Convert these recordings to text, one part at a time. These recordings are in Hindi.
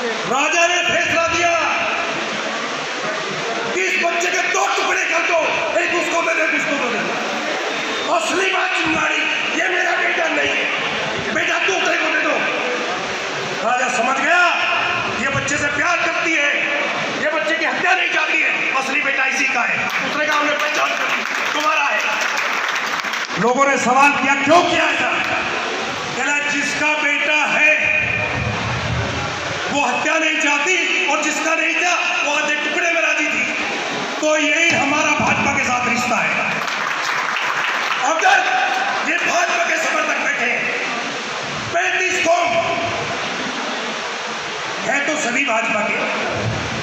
राजा ने फैसला दिया कि इस बच्चे के 2 टुकड़े कर दो, एक उसको दे दे, उसको दे दे। असली बात चिंगारी, ये मेरा बेटा नहीं है, बेटा दूसरे को दे दो। राजा समझ गया ये बच्चे से प्यार करती है, ये बच्चे की हत्या नहीं चाहती है, असली बेटा इसी का है। दूसरे का हमने पहचान कर ली, तुम्हारा है। लोगों ने सवाल किया क्यों किया ऐसा? कहना जिसका बेटा है वो हत्या नहीं चाहती और जिसका नहीं था वो आधे टुकड़े में राजी थी। तो यही हमारा भाजपा के साथ रिश्ता है। अगर ये भाजपा के समर्थक बैठे 35 कौम है तो सभी भाजपा के,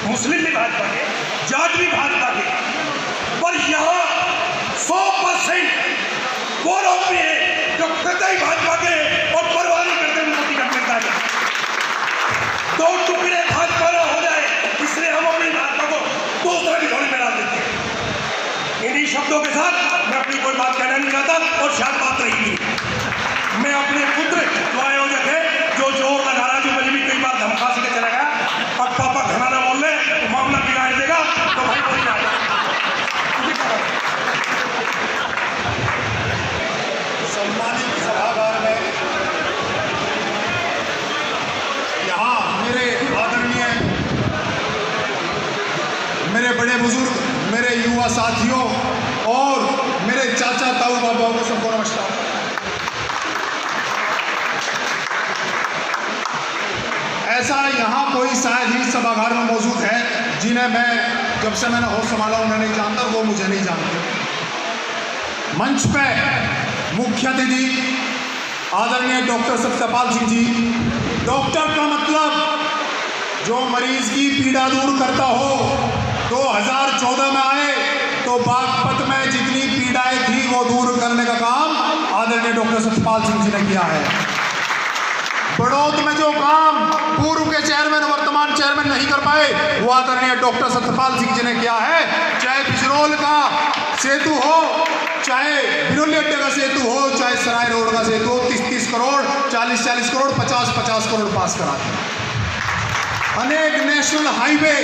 मुस्लिम भी भाजपा के, जाट भी भाजपा के, पर यहां 100% वो लोग भी है जो कतई भाजपा के और परवाह नहीं करते उनको टिकट मिलता है। 2 टुकड़े भाजपा ना हो जाए इसलिए हम अपनी भाजपा को दूसरे भिगोने में डाल देते हैं। इन्हीं शब्दों के साथ मैं अपनी कोई बात कहना नहीं चाहता और शायद बात रही नहीं। मैं अपने पुत्र जो आयोजक है, जो जोर लगा रहा, जो मुझे भी कई बार धमका से चला गया, अब पापा घना ना बोल ले तो मामला बिगाड़ देगा, तो भाई बोली ना। सम्मानित सभागार में यहाँ मेरे आदरणीय, मेरे बड़े बुजुर्ग, मेरे युवा साथियों और मेरे चाचा ताऊ बाबाओं को सबको नमस्कार। ऐसा यहाँ कोई शायद ही सभागार में मौजूद है जिन्हें मैं जब से मैंने होश संभाला उन्हें नहीं जानता, वो मुझे नहीं जानते। मंच पे मुख्य अतिथि आदरणीय डॉक्टर सत्यपाल सिंह जी। डॉक्टर का मतलब जो मरीज की पीड़ा दूर करता हो। 2014 में आए तो बागपत में जितनी पीड़ाएं थी वो दूर करने का काम आदरणीय डॉक्टर सत्यपाल सिंह जी ने किया है। बड़ौत में जो काम पूर्व के चेयरमैन वर्तमान चेयरमैन नहीं कर पाए वो आदरणीय डॉक्टर सत्यपाल सिंह जी ने किया है। चाहे बिजरोल का सेतु हो, चाहे बिरोली अड्डे का सेतु हो, चाहे सराय रोड का सेतु हो, 30-30 करोड़, 40-40 करोड़, 50-50 करोड़ पास करा दिए। अनेक नेशनल हाईवे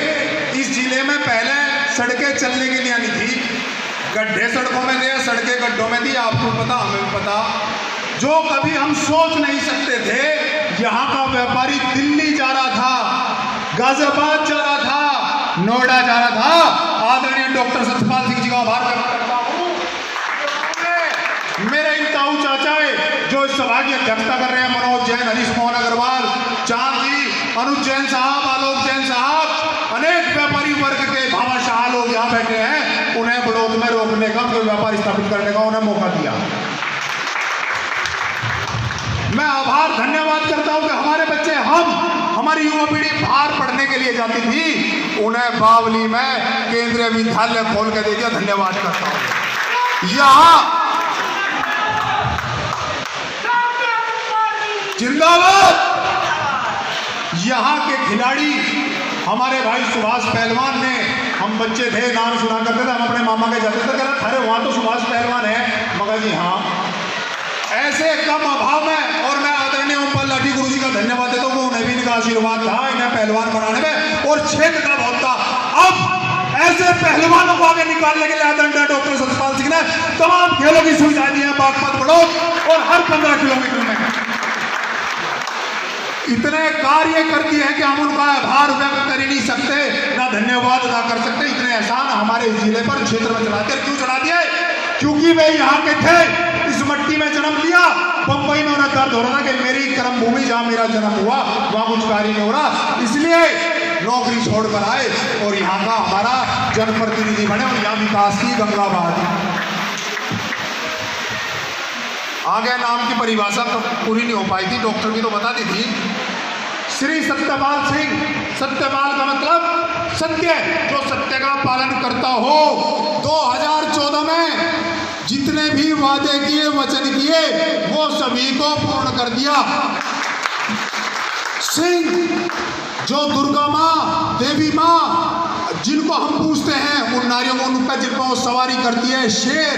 इस जिले में पहले सड़कें चलने के लिए नहीं थी, गड्ढे सड़कों में थे, सड़कें गड्ढों में थी, आपको पता हमें भी पता। जो कभी हम सोच नहीं सकते थे, यहाँ का व्यापारी दिल्ली जा रहा था, गाजियाबाद जा रहा था, नोएडा जा रहा था। आदरणीय डॉक्टर सत्यपाल सिंह जी का आभार व्यक्त करता हूँ। मेरे इन ताऊ चाचाए जो इस सभा की अध्यक्षता कर रहे हैं, मनोज जैन, हरीश मोहन अग्रवाल, चांद जी, अनुज जैन साहब, आलोक जैन साहब, अनेक व्यापारी वर्ग के भामाशाह लोग यहाँ बैठे हैं। उन्हें बड़ौत में रोकने का, कोई व्यापार स्थापित करने का उन्हें मौका दिया। मैं आभार धन्यवाद करता हूं कि हमारे बच्चे, हमारी युवा पीढ़ी बाहर पढ़ने के लिए जाती थी, उन्हें बावली में केंद्रीय विद्यालय खोल के दे दिया। धन्यवाद करता हूं। यहाँ जिंदाबाद। यहाँ के खिलाड़ी हमारे भाई सुभाष पहलवान ने, हम बच्चे थे नाम सुना करते थे, हम अपने मामा के जाते थे, कहते अरे वहां तो सुभाष पहलवान है, मगर जी हाँ, ऐसे कम अभाव में। और मैं आदरणीय ओमपाल लाठी गुरु जी का धन्यवाद देता हूँ, उन्हें भी इनका आशीर्वाद था इन्हें पहलवान बनाने में, और क्षेत्र का बहुत था। अब ऐसे पहलवानों को आगे निकालने के लिए आदरणीय डॉक्टर सत्यपाल सिंह ने तमाम खेलों की सुविधा दी है बागपत, बड़ौत और हर 15 किलोमीटर में। इतने कार्य करती है कि हम उनका आभार व्यक्त कर ही नहीं सकते, ना धन्यवाद अदा कर सकते। इतने एहसान हमारे इस जिले पर, क्षेत्र में चढ़ाते हैं। क्यों चढ़ा दिए? क्योंकि वे यहाँ के थे, इस मट्टी में जन्म लिया। बंबई में उन्हें दर्द हो रहा था कि मेरी कर्म भूमि जहाँ मेरा जन्म हुआ वहाँ कुछ कार्य नहीं हो रहा, इसलिए नौकरी छोड़कर आए और यहाँ का हमारा जनप्रतिनिधि बने और यहाँ विकास की गंगा बहा। आगे नाम की परिभाषा तो पूरी नहीं हो पाई थी, डॉक्टर भी तो बता दी थी। श्री सत्यपाल सिंह, सत्यपाल का मतलब सत्य, जो सत्य का पालन करता हो। 2014 में जितने भी वादे किए, वचन किए, वो सभी को पूर्ण कर दिया। सिंह जो दुर्गा माँ, देवी माँ जिनको हम पूछते हैं, उन नारियों को, उन पर जिन पर वो सवारी करती है, शेर,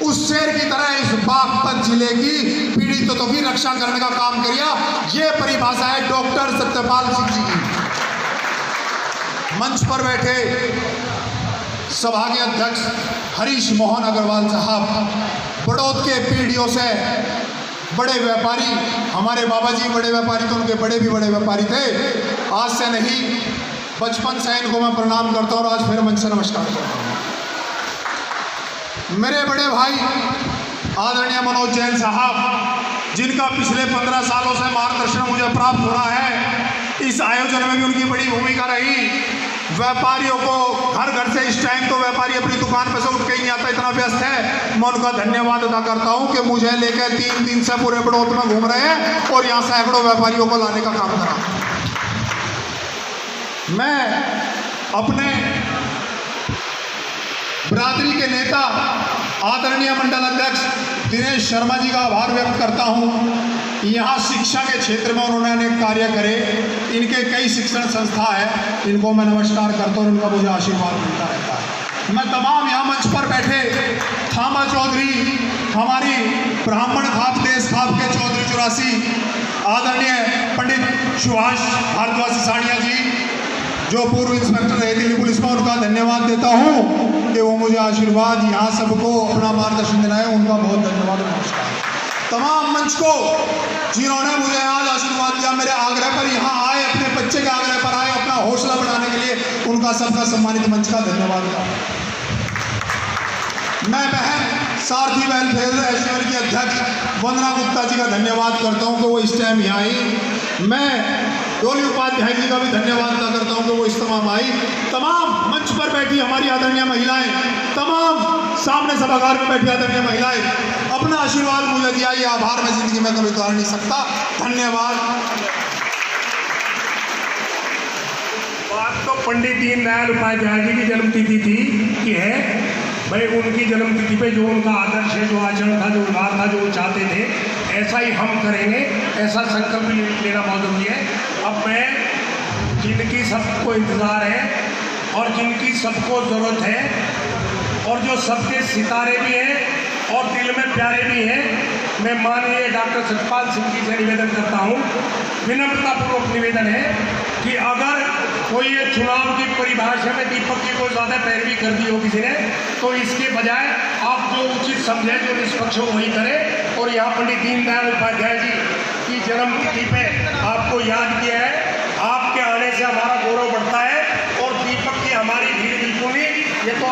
उस शेर की तरह इस बागपत जिले की पीड़ितों की रक्षा करने का काम किया। ये परिभाषा है डॉक्टर सत्यपाल सिंह जी की। मंच पर बैठे सभा के अध्यक्ष हरीश मोहन अग्रवाल साहब, बड़ौद के पीढ़ियों से बड़े व्यापारी, हमारे बाबा जी बड़े व्यापारी तो उनके बड़े भी बड़े व्यापारी थे, आज से नहीं बचपन से इनको मैं प्रणाम करता हूँ और आज फिर मंच से नमस्कार करता हूँ। मेरे बड़े भाई आदरणीय मनोज जैन साहब, जिनका पिछले 15 सालों से मार्गदर्शन मुझे प्राप्त हो रहा है, इस आयोजन में भी उनकी बड़ी भूमिका रही। व्यापारियों को घर घर से इस टाइम तो व्यापारी अपनी दुकान पर से उठ के ही नहीं आता, इतना व्यस्त है। मैं उनका धन्यवाद अदा करता हूं कि मुझे लेकर 3 दिन से पूरे बड़ौद में घूम रहे हैं और यहाँ सैकड़ों व्यापारियों को लाने का काम करा। मैं अपने बिरादरी के नेता आदरणीय मंडल अध्यक्ष दिनेश शर्मा जी का आभार व्यक्त करता हूं। यहाँ शिक्षा के क्षेत्र में उन्होंने अनेक कार्य करे, इनके कई शिक्षण संस्था है, इनको मैं नमस्कार करता हूँ, इनका मुझे आशीर्वाद मिलता रहता है। मैं तमाम यहाँ मंच पर बैठे थामा चौधरी, हमारी ब्राह्मण खाप देश खाप के चौधरी 84 आदरणीय पंडित सुभाष भारद्वाज साणिया जी, जो पूर्व इंस्पेक्टर रहे दिल्ली पुलिस में, उनका धन्यवाद देता हूँ कि वो मुझे आशीर्वाद यहाँ सबको अपना मार्गदर्शन दिलाए, उनका बहुत धन्यवाद। नमस्कार तमाम मंच को जिन्होंने मुझे आज आशीर्वाद दिया, मेरे आग्रह पर यहाँ आए, अपने बच्चे के आग्रह पर आए, अपना हौसला बढ़ाने के लिए, उनका सबका सम्मानित मंच का धन्यवाद। मैं बहन सारथी वेलफेयर एसोसिएशन की अध्यक्ष वंदना गुप्ता जी का धन्यवाद करता हूँ कि वो इस टाइम यहाँ आई। मैं डोली उपाध्याय जी का भी धन्यवाद अदा करता हूँ कि वो इस तमाम आई। तमाम मंच पर बैठी हमारी आदरणीय महिलाएं, तमाम सामने सभागार में बैठी आदरणीय महिलाएं, अपना आशीर्वाद मुझे दिया, ये आभार मैं जिंदगी में कभी उतार नहीं सकता। धन्यवाद। बात तो पंडित दीनदयाल उपाध्याय जी की जन्मतिथि थी कि है भाई, उनकी जन्मतिथि पे जो उनका आदर्श है, जो आचरण था, जो व्यवहार था, जो वो चाहते थे, ऐसा ही हम करेंगे, ऐसा संकल्प लेना बहुत जरूरी है। अब मैं जिनकी सबको इंतज़ार है और जिनकी सबको ज़रूरत है और जो सबके सितारे भी हैं और दिल में प्यारे भी हैं, मैं माननीय डॉक्टर सतपाल सिंह जी से निवेदन करता हूँ, विनम्रतापूर्वक निवेदन है कि अगर कोई ये चुनाव की परिभाषा में दीपक जी को ज़्यादा पैरवी कर दी हो किसी ने, तो इसके बजाय आप जो उचित समझे, जो निष्पक्ष हो वही करें। और यहाँ पंडित दीनदयाल उपाध्याय जी की जन्मतिथि पे आपको याद किया है, आपके आने से हमारा गौरव बढ़ता है और दीपक की हमारी भीड़ बिल्कुल नहीं, ये तो